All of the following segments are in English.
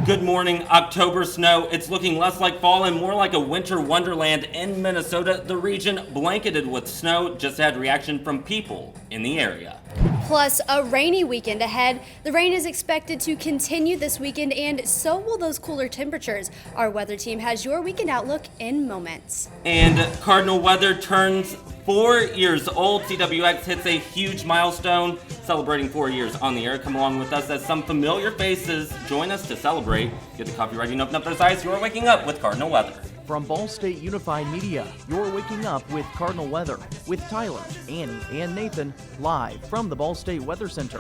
Good morning. October snow. It's looking less like fall and more like a winter wonderland in Minnesota. The region blanketed with snow just had reaction from people in the area. Plus, a rainy weekend ahead. The rain is expected to continue this weekend, and so will those cooler temperatures. Our weather team has your weekend outlook in moments. And Cardinal weather turns 4 years old. CWX hits a huge milestone, celebrating 4 years on the air. Come along with us as some familiar faces join us to celebrate. Get the coffee ready and open up those eyes. You're waking up with Cardinal weather. From Ball State Unified Media, you're waking up with Cardinal weather with Tyler, Annie, and Nathan, live from the Ball State Weather Center.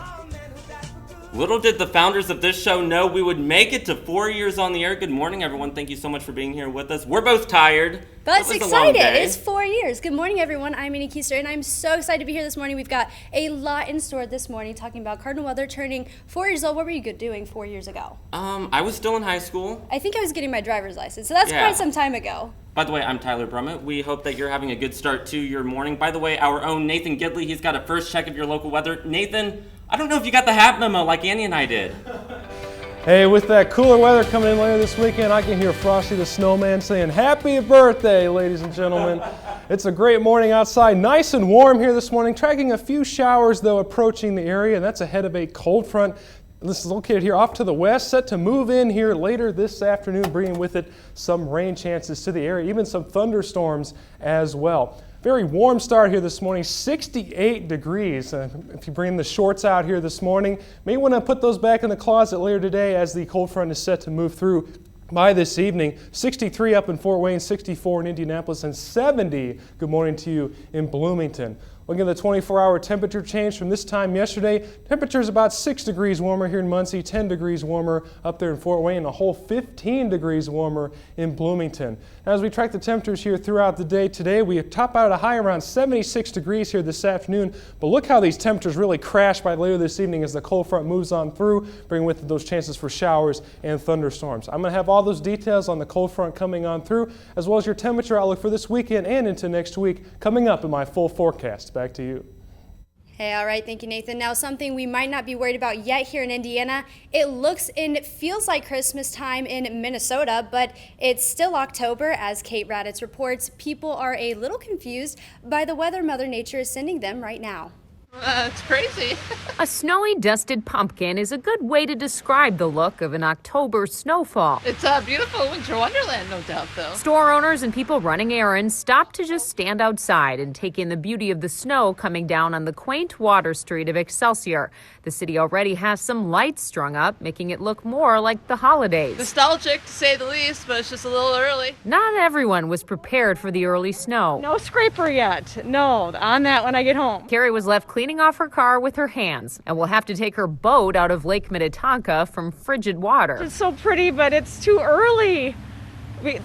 Little did the founders of this show know we would make it to 4 years on the air. Good morning, everyone. Thank you so much for being here with us. We're both tired. But it's excited. It's 4 years. Good morning, everyone. I'm Annie Keister, and I'm so excited to be here this morning. We've got a lot in store this morning, talking about Cardinal weather turning 4 years old. What were you doing 4 years ago? I was still in high school. I think I was getting my driver's license, so that's quite some time ago. By the way, I'm Tyler Brummett. We hope that you're having a good start to your morning. By the way, our own Nathan Gidley, he's got a first check of your local weather. Nathan, I don't know if you got the hat memo like Annie and I did. Hey, with that cooler weather coming in later this weekend, I can hear Frosty the Snowman saying, "Happy birthday, ladies and gentlemen." It's a great morning outside, nice and warm here this morning, tracking a few showers, though, approaching the area, and that's ahead of a cold front. This is located here off to the west, set to move in here later this afternoon, bringing with it some rain chances to the area, even some thunderstorms as well. Very warm start here this morning, 68 degrees. If you bring the shorts out here this morning, may want to put those back in the closet later today as the cold front is set to move through by this evening. 63 up in Fort Wayne, 64 in Indianapolis, and 70, good morning to you, in Bloomington. Looking at the 24-hour temperature change from this time yesterday, temperature is about 6 degrees warmer here in Muncie, 10 degrees warmer up there in Fort Wayne, a whole 15 degrees warmer in Bloomington. Now, as we track the temperatures here throughout the day today, we top out at a high around 76 degrees here this afternoon, but look how these temperatures really crash by later this evening as the cold front moves on through, bringing with it those chances for showers and thunderstorms. I'm going to have all those details on the cold front coming on through, as well as your temperature outlook for this weekend and into next week coming up in my full forecast. Back to you. Hey, all right, thank you, Nathan. Now, something we might not be worried about yet here in Indiana. It looks and feels like Christmas time in Minnesota, but it's still October. As Kate Raditz reports, people are a little confused by the weather Mother Nature is sending them right now. It's crazy. A snowy, dusted pumpkin is a good way to describe the look of an October snowfall. It's a beautiful winter wonderland, no doubt, though. Store owners and people running errands stop to just stand outside and take in the beauty of the snow coming down on the quaint water street of Excelsior. The city already has some lights strung up, making it look more like the holidays. Nostalgic, to say the least, but it's just a little early. Not everyone was prepared for the early snow. No scraper yet. No, on that when I get home. Carrie was left cleaning off her car with her hands and will have to take her boat out of Lake Minnetonka from frigid water. It's so pretty, but it's too early.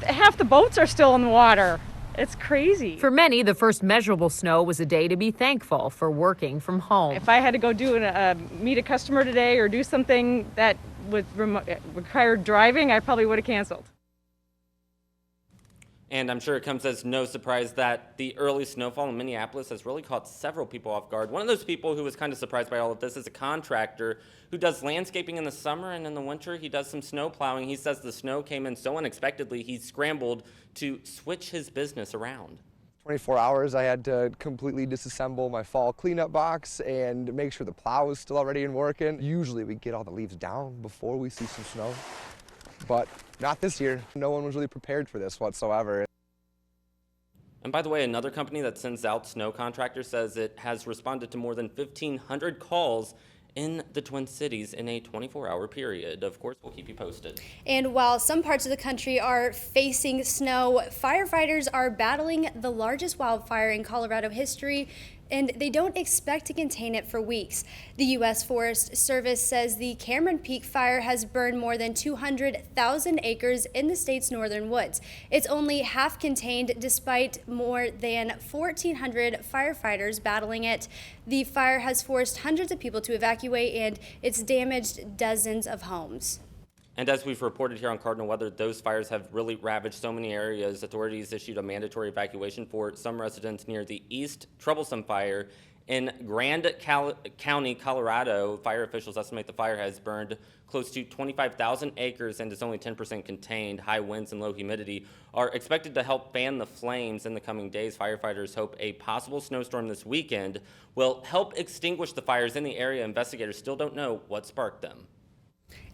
Half the boats are still in the water. It's crazy. For many, the first measurable snow was a day to be thankful for working from home. If I had to go meet a customer today or do something that would require driving, I probably would have canceled. And I'm sure it comes as no surprise that the early snowfall in Minneapolis has really caught several people off guard. One of those people who was kind of surprised by all of this is a contractor who does landscaping in the summer, and in the winter he does some snow plowing. He says the snow came in so unexpectedly he scrambled to switch his business around. 24 hours I had to completely disassemble my fall cleanup box and make sure the plow is still ready and working. Usually we get all the leaves down before we see some snow, but not this year. No one was really prepared for this whatsoever. And by the way, another company that sends out snow contractors says it has responded to more than 1,500 calls in the Twin Cities in a 24-hour period. Of course, we'll keep you posted. And while some parts of the country are facing snow, firefighters are battling the largest wildfire in Colorado history, and they don't expect to contain it for weeks. The U.S. Forest Service says the Cameron Peak fire has burned more than 200,000 acres in the state's northern woods. It's only half contained despite more than 1,400 firefighters battling it. The fire has forced hundreds of people to evacuate, and it's damaged dozens of homes. And as we've reported here on Cardinal Weather, those fires have really ravaged so many areas. Authorities issued a mandatory evacuation for some residents near the East Troublesome Fire In County, Colorado, fire officials estimate the fire has burned close to 25,000 acres and is only 10% contained. High winds and low humidity are expected to help fan the flames in the coming days. Firefighters hope a possible snowstorm this weekend will help extinguish the fires in the area. Investigators still don't know what sparked them.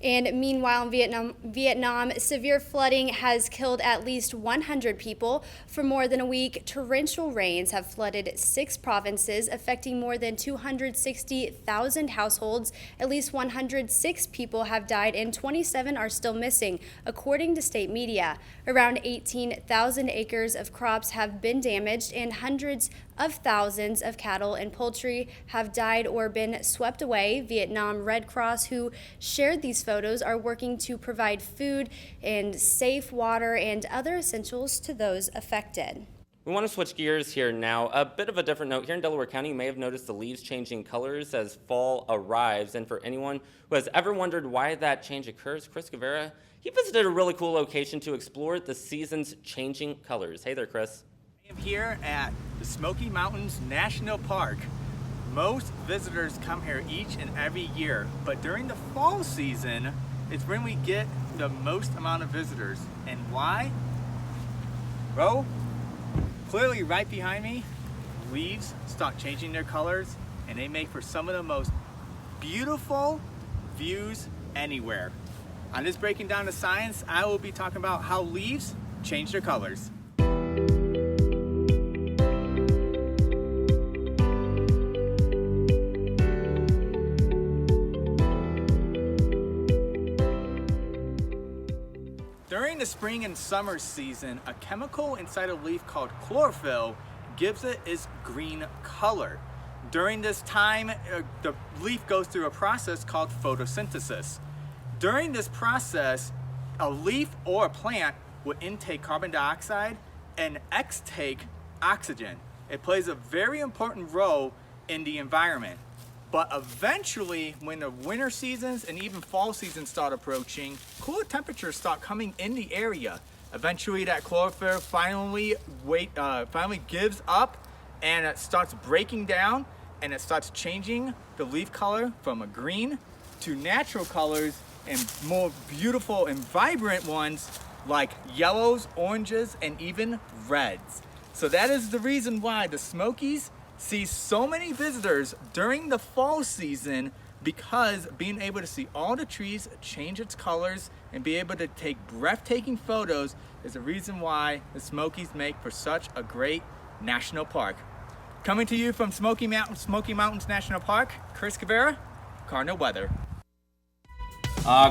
And meanwhile, in Vietnam, severe flooding has killed at least 100 people. For more than a week, torrential rains have flooded 6 provinces, affecting more than 260,000 households. At least 106 people have died and 27 are still missing, according to state media. Around 18,000 acres of crops have been damaged, and hundreds of thousands of cattle and poultry have died or been swept away. Vietnam Red Cross, who shared these photos, are working to provide food and safe water and other essentials to those affected. We want to switch gears here now. A bit of a different note. Here in Delaware County, you may have noticed the leaves changing colors as fall arrives. And for anyone who has ever wondered why that change occurs, Chris Guevara, he visited a really cool location to explore the season's changing colors. Hey there, Chris. I am here at the Smoky Mountains National Park. Most visitors come here each and every year, but during the fall season, it's when we get the most amount of visitors. And why? Well, clearly right behind me, leaves start changing their colors, and they make for some of the most beautiful views anywhere. On this Breaking Down the Science, I will be talking about how leaves change their colors. During the spring and summer season, a chemical inside a leaf called chlorophyll gives it its green color. During this time, the leaf goes through a process called photosynthesis. During this process, a leaf or a plant will intake carbon dioxide and extake oxygen. It plays a very important role in the environment. But eventually, when the winter seasons and even fall seasons start approaching, cooler temperatures start coming in the area. Eventually, that chlorophyll finally gives up, and it starts breaking down, and it starts changing the leaf color from a green to natural colors and more beautiful and vibrant ones like yellows, oranges, and even reds. So that is the reason why the Smokies see so many visitors during the fall season, because being able to see all the trees change its colors and be able to take breathtaking photos is the reason why the Smokies make for such a great national park. Coming to you from Smoky Mountains National Park, Chris Guevara, Cardinal Weather.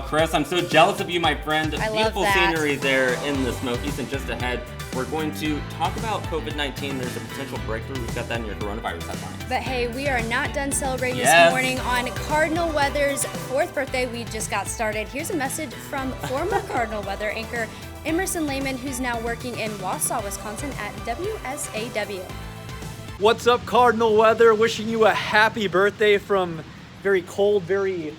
Chris, I'm so jealous of you, my friend. I love Beautiful that. scenery there in the Smokies. And just ahead, we're going to talk about COVID-19. There's a potential breakthrough. We've got that in your coronavirus headlines. But hey, we are not done celebrating Yes. this morning on Cardinal Weather's 4th birthday. We just got started. Here's a message from former Cardinal Weather anchor Emerson Lehman, who's now working in Wausau, Wisconsin at WSAW. What's up, Cardinal Weather? Wishing you a happy birthday from very cold, very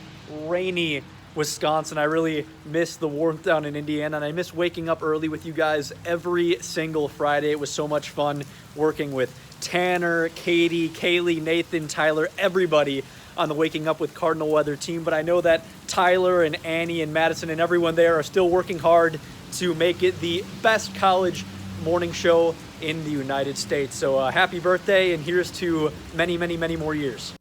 rainy Wisconsin. I really miss the warmth down in Indiana, and I miss waking up early with you guys every single Friday. It was so much fun working with Tanner, Katie, Kaylee, Nathan, Tyler, everybody on the Waking Up with Cardinal Weather team. But I know that Tyler and Annie and Madison and everyone there are still working hard to make it the best college morning show in the United States. So happy birthday, and here's to many, many, many more years.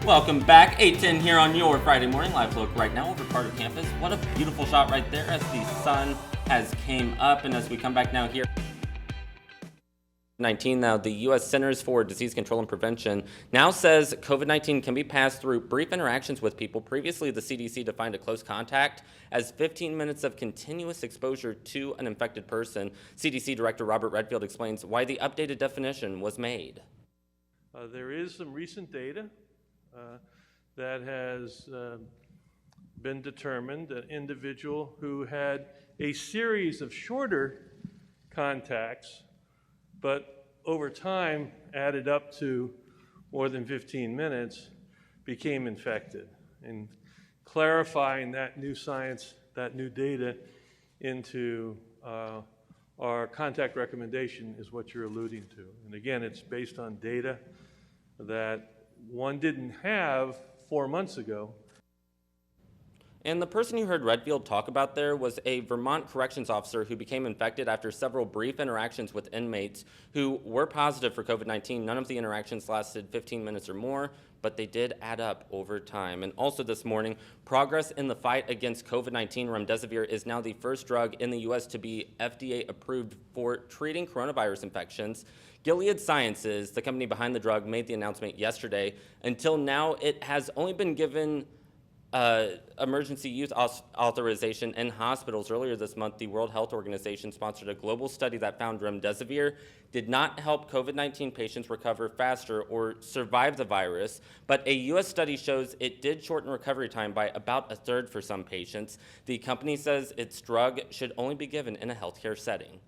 Welcome back, 8:10 here on your Friday morning live look right now over Carter campus. What a beautiful shot right there as the sun has came up, and as we come back now here. 19 now, the U.S. Centers for Disease Control and Prevention now says COVID-19 can be passed through brief interactions with people. Previously, the CDC defined a close contact as 15 minutes of continuous exposure to an infected person. CDC Director Robert Redfield explains why the updated definition was made. There is some recent data that has been determined. An individual who had a series of shorter contacts but over time added up to more than 15 minutes, became infected. And clarifying that new science, that new data into our contact recommendation is what you're alluding to. And again, it's based on data that one didn't have 4 months ago. And the person you heard Redfield talk about there was a Vermont corrections officer who became infected after several brief interactions with inmates who were positive for COVID-19. None of the interactions lasted 15 minutes or more, but they did add up over time. And also this morning, progress in the fight against COVID-19. Remdesivir is now the first drug in the U.S. to be FDA approved for treating coronavirus infections. Gilead Sciences, the company behind the drug, made the announcement yesterday. Until now, it has only been given emergency use authorization in hospitals. Earlier this month, the World Health Organization sponsored a global study that found remdesivir did not help COVID-19 patients recover faster or survive the virus, but a U.S. study shows it did shorten recovery time by about a third for some patients. The company says its drug should only be given in a healthcare setting.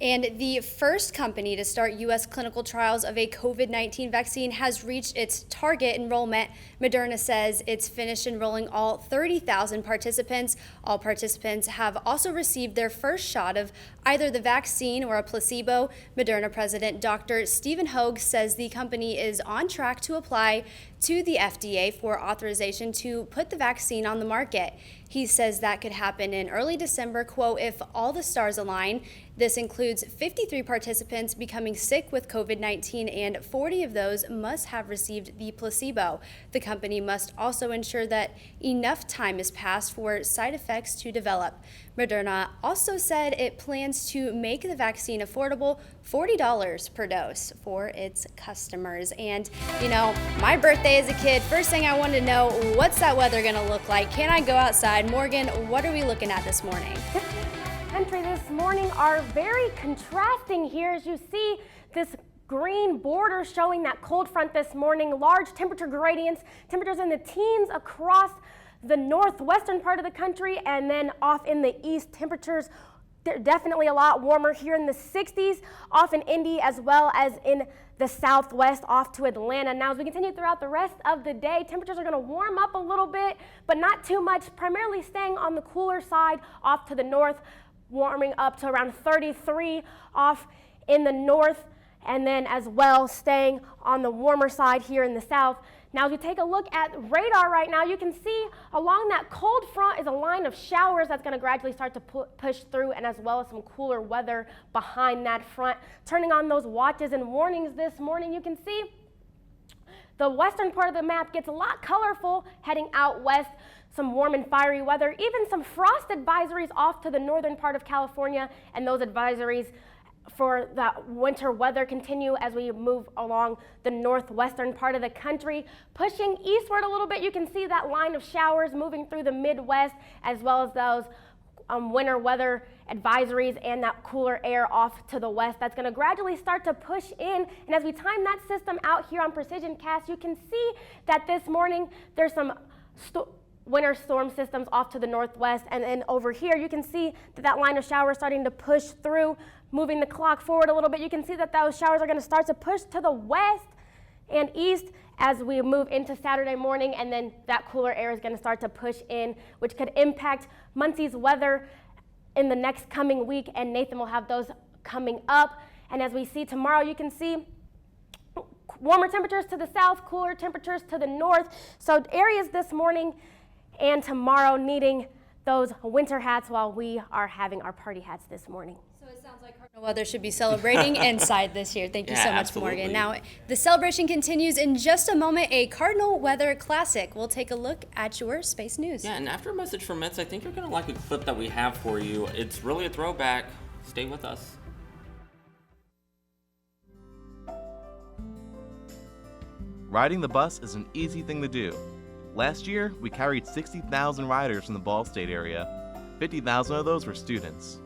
And the first company to start U.S. clinical trials of a COVID-19 vaccine has reached its target enrollment. Moderna says it's finished enrolling all 30,000 participants. All participants have also received their first shot of either the vaccine or a placebo. Moderna President Dr. Stephen Hoge says the company is on track to apply to the FDA for authorization to put the vaccine on the market. He says that could happen in early December, quote, if all the stars align. This includes 53 participants becoming sick with COVID-19, and 40 of those must have received the placebo. The company must also ensure that enough time has passed for side effects to develop. Moderna also said it plans to make the vaccine affordable, $40 per dose for its customers. And, you know, my birthday as a kid, first thing I wanted to know, what's that weather going to look like? Can I go outside? Morgan, what are we looking at this morning? Country this morning are very contrasting here. As you see this green border showing that cold front this morning, large temperature gradients, temperatures in the teens across the northwestern part of the country, and then off in the east, temperatures definitely a lot warmer here in the 60s off in Indy as well as in the southwest off to Atlanta. Now, as we continue throughout the rest of the day, temperatures are going to warm up a little bit, but not too much, primarily staying on the cooler side off to the north, warming up to around 33 off in the north, and then as well staying on the warmer side here in the south. Now, as we take a look at radar right now, you can see along that cold front is a line of showers that's going to gradually start to push through, and as well as some cooler weather behind that front. Turning on those watches and warnings this morning, you can see the western part of the map gets a lot colorful heading out west. Some warm and fiery weather, even some frost advisories off to the northern part of California, and those advisories for that winter weather continue as we move along the northwestern part of the country. Pushing eastward a little bit, you can see that line of showers moving through the Midwest, as well as those winter weather advisories and that cooler air off to the west. That's going to gradually start to push in, and as we time that system out here on Precision Cast, you can see that this morning there's some winter storm systems off to the northwest, and then over here you can see that line of showers starting to push through. Moving the clock forward a little bit, you can see that those showers are going to start to push to the west and east as we move into Saturday morning, and then that cooler air is going to start to push in, which could impact Muncie's weather in the next coming week, and Nathan will have those coming up. And as we see tomorrow, you can see warmer temperatures to the south, cooler temperatures to the north. So areas this morning and tomorrow needing those winter hats while we are having our party hats this morning. So It sounds like Cardinal weather should be celebrating inside this year. Thank you so much, absolutely. Morgan. Now, the celebration continues in just a moment. A Cardinal weather classic. We'll take a look at your space news. Yeah, and after a message from Mitz, I think you're going to like a clip that we have for you. It's really a throwback. Stay with us. Riding the bus is an easy thing to do. Last year, we carried 60,000 riders from the Ball State area. 50,000 of those were students.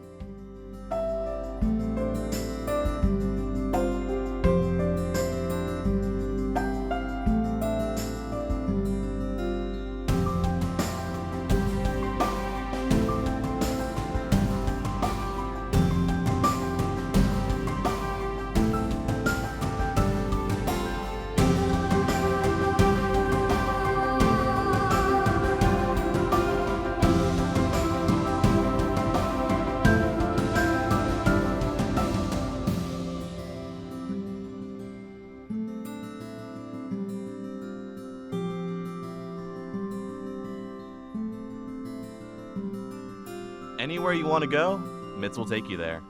Anywhere you want to go, Mitz will take you there.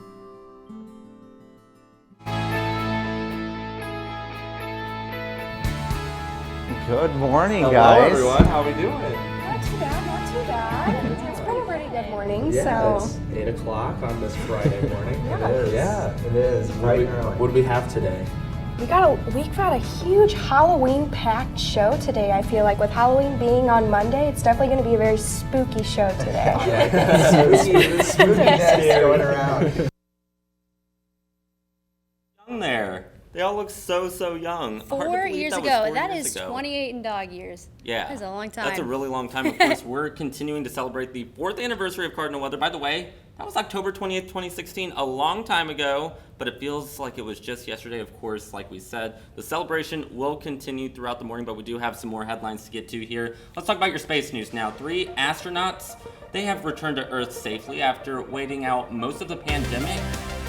Good morning, Hello, guys. everyone. How are we doing? Not too bad, not too bad. It's been a pretty good morning, Yeah, so. it's 8 o'clock on this Friday morning. Yeah. It is. Yeah, it is. What do we have today? We've got a huge Halloween packed show today, I feel like. With Halloween being on Monday, it's definitely going to be a very spooky show today. Spooky going around. Young there. They all look so young. Hard to 4 believe years that was ago. 4 That years is ago. 28 in dog years. Yeah. That's a long time. That's a really long time. Of course, we're continuing to celebrate the 4th anniversary of Cardinal weather. By the way, that was October 20th, 2016, a long time ago, but it feels like it was just yesterday. Of course, like we said, the celebration will continue throughout the morning, but we do have some more headlines to get to here. Let's talk about your space news now. 3 astronauts, they have returned to Earth safely after waiting out most of the pandemic.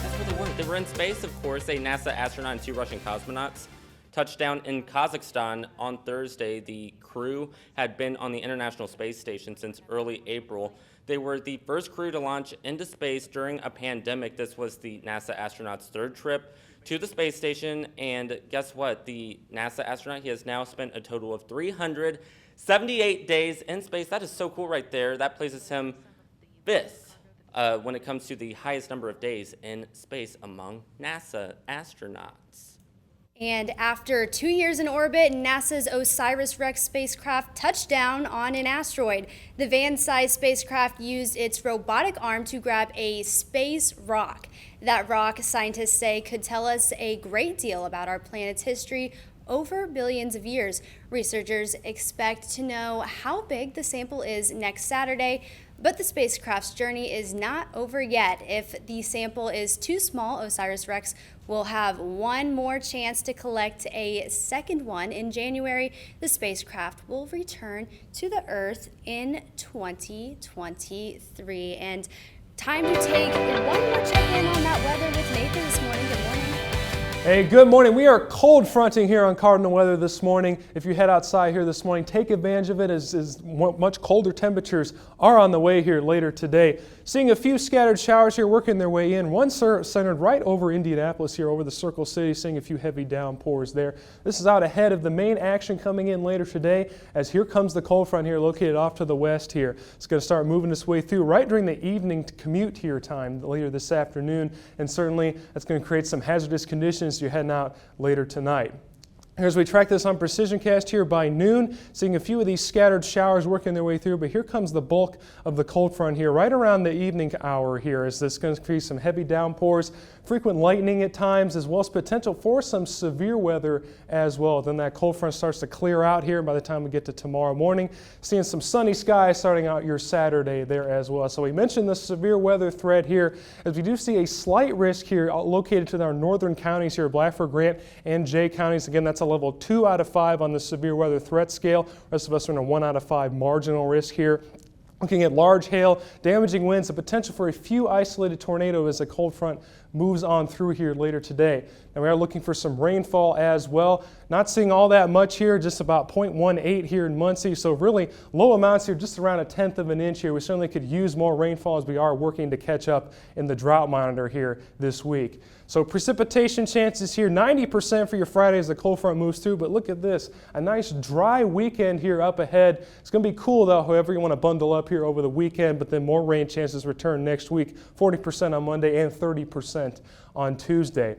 That's where they were. They were in space, of course. A NASA astronaut and 2 Russian cosmonauts touched down in Kazakhstan on Thursday. The crew had been on the International Space Station since early April. They were the first crew to launch into space during a pandemic. This was the NASA astronaut's 3rd trip to the space station, and guess what? The NASA astronaut, he has now spent a total of 378 days in space. That is so cool right there. That places him 5th when it comes to the highest number of days in space among NASA astronauts. And after 2 years in orbit, NASA's OSIRIS-REx spacecraft touched down on an asteroid. The van-sized spacecraft used its robotic arm to grab a space rock. That rock, scientists say, could tell us a great deal about our planet's history over billions of years. Researchers expect to know how big the sample is next Saturday, but the spacecraft's journey is not over yet. If the sample is too small, OSIRIS-REx will have one more chance to collect a second one in January. The spacecraft will return to the Earth in 2023. And time to take one more check-in on that weather with Nathan this morning. Good morning. Hey, good morning. We are cold fronting here on Cardinal weather this morning. If you head outside here this morning, take advantage of it as much colder temperatures are on the way here later today. Seeing a few scattered showers here working their way in. One centered right over Indianapolis here over the Circle City, seeing a few heavy downpours there. This is out ahead of the main action coming in later today, as here comes the cold front here located off to the west here. It's going to start moving its way through right during the evening commute here time later this afternoon, and certainly that's going to create some hazardous conditions as you're heading out later tonight. As we track this on Precision Cast here by noon, seeing a few of these scattered showers working their way through, but here comes the bulk of the cold front here right around the evening hour here, as this is going to create some heavy downpours, frequent lightning at times, as well as potential for some severe weather as well. Then that cold front starts to clear out here by the time we get to tomorrow morning, seeing some sunny skies starting out your Saturday there as well. So we mentioned the severe weather threat here, as we do see a slight risk here located to our northern counties here, Blatchford, Grant, and Jay counties. Again, that's a level 2 out of 5 on the severe weather threat scale. The rest of us are in a 1 out of 5 marginal risk here. Looking at large hail, damaging winds, the potential for a few isolated tornadoes as the cold front moves on through here later today. Now we are looking for some rainfall as well. Not seeing all that much here, just about 0.18 here in Muncie. So really low amounts here, just around 1/10 of an inch here. We certainly could use more rainfall as we are working to catch up in the drought monitor here this week. So precipitation chances here, 90% for your Friday as the cold front moves through. But look at this, a nice dry weekend here up ahead. It's going to be cool though, however you want to bundle up here over the weekend, but then more rain chances return next week, 40% on Monday and 30% on Tuesday.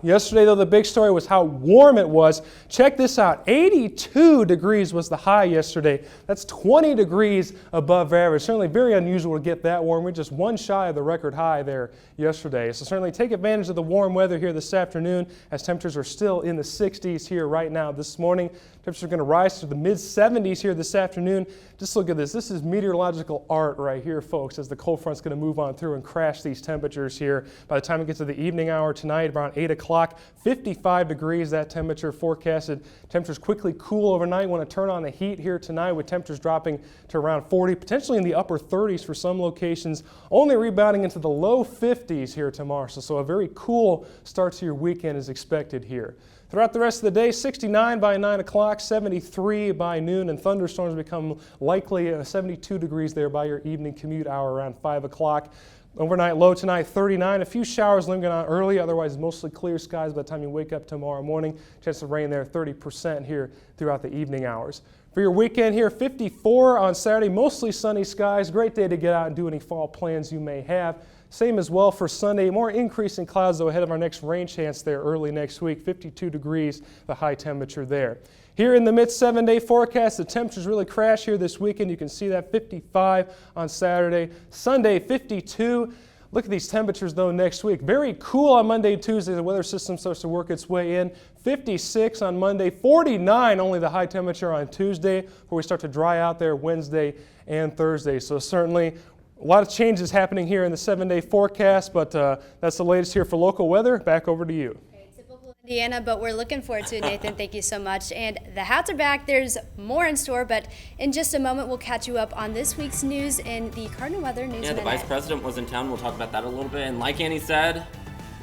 Yesterday, though, the big story was how warm it was. Check this out. 82 degrees was the high yesterday. That's 20 degrees above average. Certainly very unusual to get that warm. We're just one shy of the record high there yesterday. So certainly take advantage of the warm weather here this afternoon as temperatures are still in the 60s here right now this morning. Temperatures are going to rise to the mid-70s here this afternoon. Just look at this. This is meteorological art right here, folks, as the cold front's going to move on through and crash these temperatures here. By the time it gets to the evening hour tonight, around 8 o'clock, 55 degrees, that temperature forecasted. Temperatures quickly cool overnight. Want to turn on the heat here tonight with temperatures dropping to around 40, potentially in the upper 30s for some locations, only rebounding into the low 50s here tomorrow. So a very cool start to your weekend is expected here. Throughout the rest of the day, 69 by 9 o'clock, 73 by noon, and thunderstorms become likely, 72 degrees there by your evening commute hour around 5 o'clock. Overnight low tonight, 39. A few showers lingering on early, otherwise mostly clear skies by the time you wake up tomorrow morning. Chance of rain there, 30% here throughout the evening hours. For your weekend here, 54 on Saturday, mostly sunny skies. Great day to get out and do any fall plans you may have. Same as well for Sunday. More increase in clouds, though, ahead of our next rain chance there early next week. 52 degrees, the high temperature there. Here in the mid-7-day forecast, the temperatures really crash here this weekend. You can see that 55 on Saturday. Sunday, 52. Look at these temperatures, though, next week. Very cool on Monday and Tuesday. The weather system starts to work its way in. 56 on Monday, 49 only the high temperature on Tuesday, before we start to dry out there Wednesday and Thursday. So certainly a lot of changes happening here in the 7-day forecast, but that's the latest here for local weather. Back over to you. Typical Indiana, but we're looking forward to it, Nathan. Thank you so much. And the hats are back. There's more in store, but in just a moment, we'll catch you up on this week's news in the Cardinal Weather News Yeah, the Minute. Vice President was in town. We'll talk about that a little bit. And like Annie said,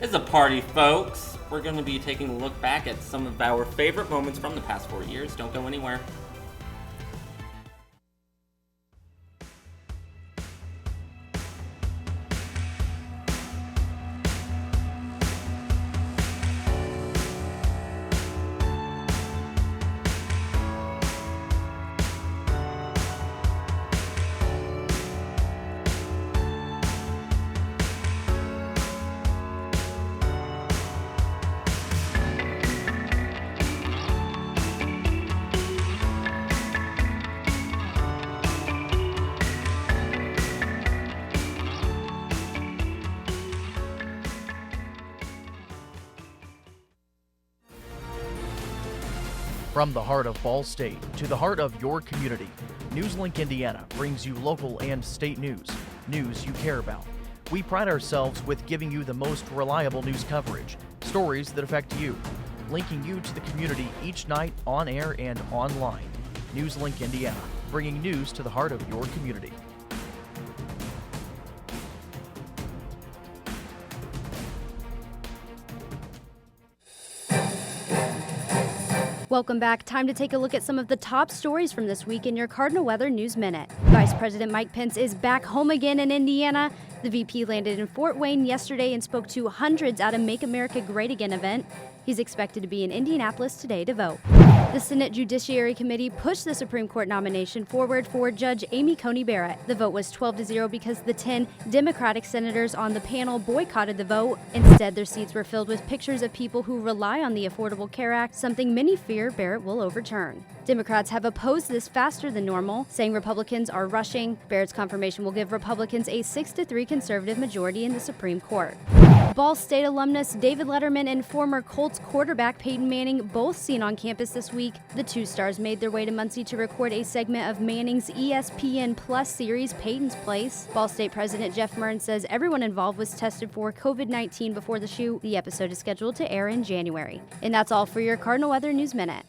it's a party, folks. We're going to be taking a look back at some of our favorite moments from the past 4 years. Don't go anywhere. From the heart of Ball State to the heart of your community, NewsLink Indiana brings you local and state news you care about. We pride ourselves with giving you the most reliable news coverage, stories that affect you, linking you to the community each night on air and online. NewsLink Indiana, bringing news to the heart of your community. Welcome back. Time to take a look at some of the top stories from this week in your Cardinal Weather News Minute. Vice President Mike Pence is back home again in Indiana. The VP landed in Fort Wayne yesterday and spoke to hundreds at a Make America Great Again event. He's expected to be in Indianapolis today to vote. The Senate Judiciary Committee pushed the Supreme Court nomination forward for Judge Amy Coney Barrett. The vote was 12-0 because the 10 Democratic senators on the panel boycotted the vote. Instead, their seats were filled with pictures of people who rely on the Affordable Care Act, something many fear Barrett will overturn. Democrats have opposed this faster than normal, saying Republicans are rushing. Barrett's confirmation will give Republicans a 6-3 conservative majority in the Supreme Court. Ball State alumnus David Letterman and former Colts quarterback Peyton Manning both seen on campus this week. The two stars made their way to Muncie to record a segment of Manning's ESPN Plus series, Peyton's Place. Ball State President Jeff Murn says everyone involved was tested for COVID-19 before the shoot. The episode is scheduled to air in January. And that's all for your Cardinal Weather News Minute.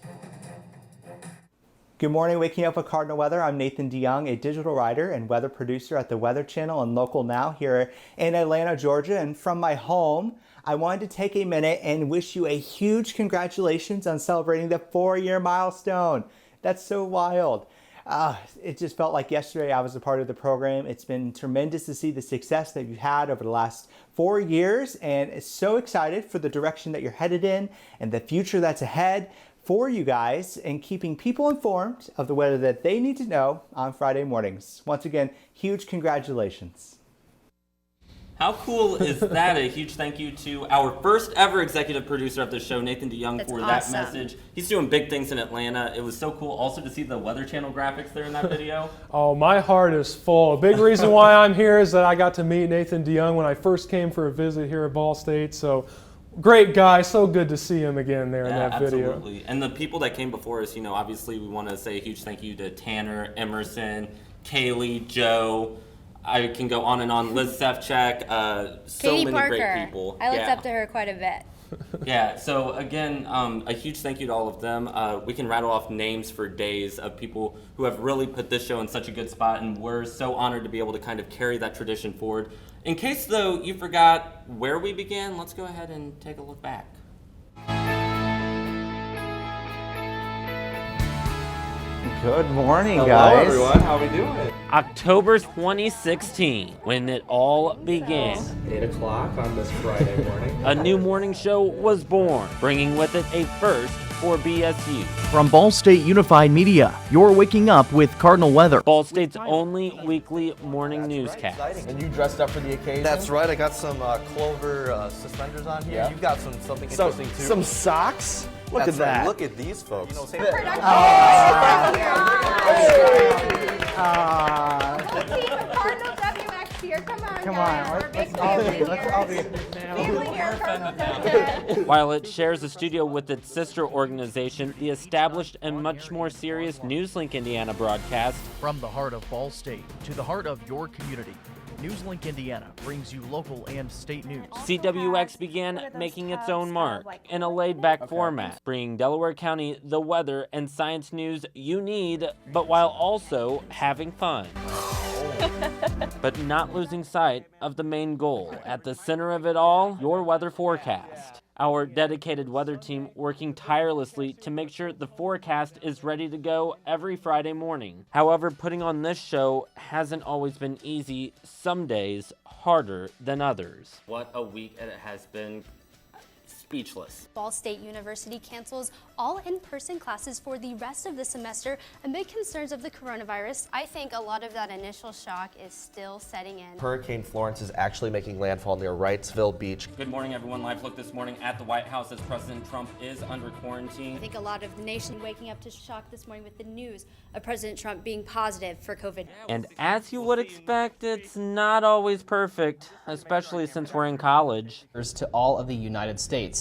Good morning, waking up with Cardinal Weather. I'm Nathan DeYoung, a digital writer and weather producer at the Weather Channel and Local Now here in Atlanta, Georgia. And from my home, I wanted to take a minute and wish you a huge congratulations on celebrating the 4-year milestone. That's so wild. It just felt like yesterday I was a part of the program. It's been tremendous to see the success that you've had over the last 4 years, and it's so excited for the direction that you're headed in and the future that's ahead for you guys, and keeping people informed of the weather that they need to know on Friday mornings. Once again, huge congratulations. How cool is that? A huge thank you to our first ever executive producer of the show, Nathan DeYoung, for that message. He's doing big things in Atlanta. It was so cool also to see the Weather Channel graphics there in that video. Oh, my heart is full. A big reason why I'm here is that I got to meet Nathan DeYoung when I first came for a visit here at Ball State. So great guy. So good to see him again there in that video. Absolutely. And the people that came before us, obviously we want to say a huge thank you to Tanner, Emerson, Kaylee, Joe. I can go on and on. Liz Sefchek, so Katie many Parker. great people. I looked up to her quite a bit. Yeah, so again, a huge thank you to all of them. We can rattle off names for days of people who have really put this show in such a good spot, and we're so honored to be able to kind of carry that tradition forward. In case, though, you forgot where we began, let's go ahead and take a look back. Good morning, Hello, guys. everyone. How are we doing? October 2016, when it all began. 8 o'clock on this Friday morning. A new morning show was born, bringing with it a first for BSU. From Ball State Unified Media, you're waking up with Cardinal Weather. Ball State's only weekly morning newscast. And you dressed up for the occasion? That's right. I got some Clover suspenders on here. Yeah. You've got something interesting too. Some socks? Look That's at that. Right. Look at these folks. Let's see for Cardinal WX here. Come on, guys. We're big family here. Cardinal. While it shares a studio with its sister organization, the established and much more serious NewsLink Indiana broadcast. From the heart of Ball State to the heart of your community, NewsLink Indiana brings you local and state news. CWX began making its own mark in a laid-back format, bringing Delaware County the weather and science news you need, but while also having fun. But not losing sight of the main goal. At the center of it all, your weather forecast. Our dedicated weather team working tirelessly to make sure the forecast is ready to go every Friday morning. However, putting on this show hasn't always been easy, some days harder than others. What a week it has been. Speechless. Ball State University cancels all in-person classes for the rest of the semester amid concerns of the coronavirus. I think a lot of that initial shock is still setting in. Hurricane Florence is actually making landfall near Wrightsville Beach. Good morning, everyone. Live look this morning at the White House as President Trump is under quarantine. I think a lot of the nation waking up to shock this morning with the news of President Trump being positive for COVID. And as you would expect, it's not always perfect, especially since we're in college. To all of the United States.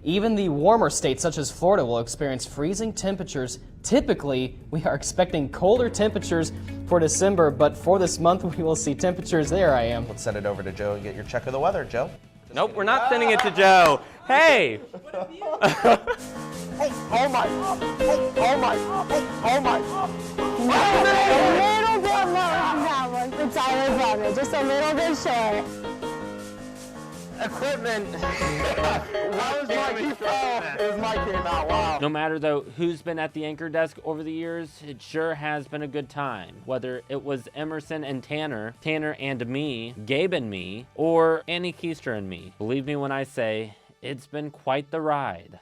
Even the warmer states such as Florida will experience freezing temperatures. Typically, we are expecting colder temperatures for December, but for this month we will see temperatures there. Let's send it over to Joe and get your check of the weather, Joe. Nope, we're not sending it to Joe. Hey! Hey, oh my, hey, oh my, hey, oh my. A little bit more on that one for Tyler Brother, just a little bit short. Equipment. Why was my key fell? His mic came out, wow. No matter, though, who's been at the anchor desk over the years, it sure has been a good time. Whether it was Emerson and Tanner, Tanner and me, Gabe and me, or Annie Keister and me. Believe me when I say, it's been quite the ride.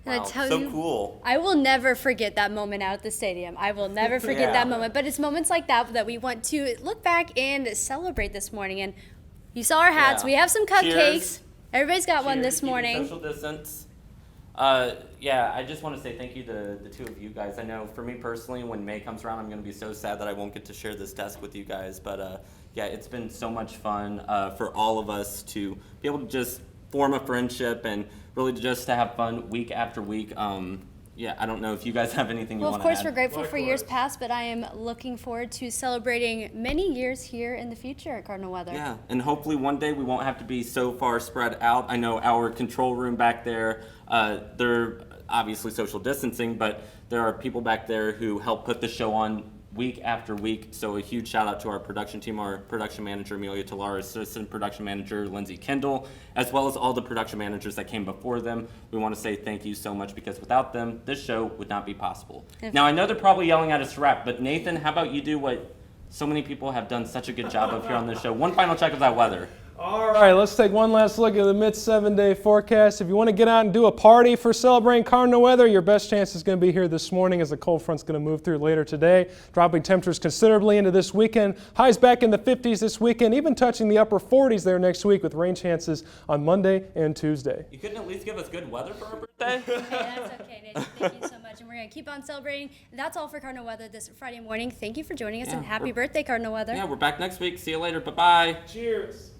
And Wow, I tell so you, cool. I will never forget that moment out at the stadium. I will never forget that moment. But it's moments like that that we want to look back and celebrate this morning. And you saw our hats. Yeah. We have some cupcakes. Cheers. Everybody's got one Cheers, this keeping morning. Social distance. Yeah, I just want to say thank you to the two of you guys. I know for me personally, when May comes around, I'm going to be so sad that I won't get to share this desk with you guys. But yeah, it's been so much fun for all of us to be able to just form a friendship and really just to have fun week after week. Yeah, I don't know if you guys have anything you Well, want of to add. course, we're grateful for years past, but I am looking forward to celebrating many years here in the future at Cardinal Weather. Yeah, and hopefully one day we won't have to be so far spread out. I know our control room back there, they're obviously social distancing, but there are people back there who help put the show on week after week. So a huge shout out to our production team, our production manager, Amelia Talar, assistant production manager, Lindsay Kendall, as well as all the production managers that came before them. We want to say thank you so much, because without them, this show would not be possible. Now, I know they're probably yelling at us to wrap, but Nathan, how about you do what so many people have done such a good job of here on this show? One final check of that weather. All right, let's take one last look at the mid 7-day forecast. If you want to get out and do a party for celebrating Cardinal weather, your best chance is going to be here this morning, as the cold front's going to move through later today, dropping temperatures considerably into this weekend. Highs back in the 50s this weekend, even touching the upper 40s there next week, with rain chances on Monday and Tuesday. You couldn't at least give us good weather for our birthday? Hey, that's okay, Nathan. Thank you so much, and we're going to keep on celebrating. That's all for Cardinal Weather this Friday morning. Thank you for joining us, and happy birthday, Cardinal Weather. Yeah, we're back next week. See you later. Bye-bye. Cheers.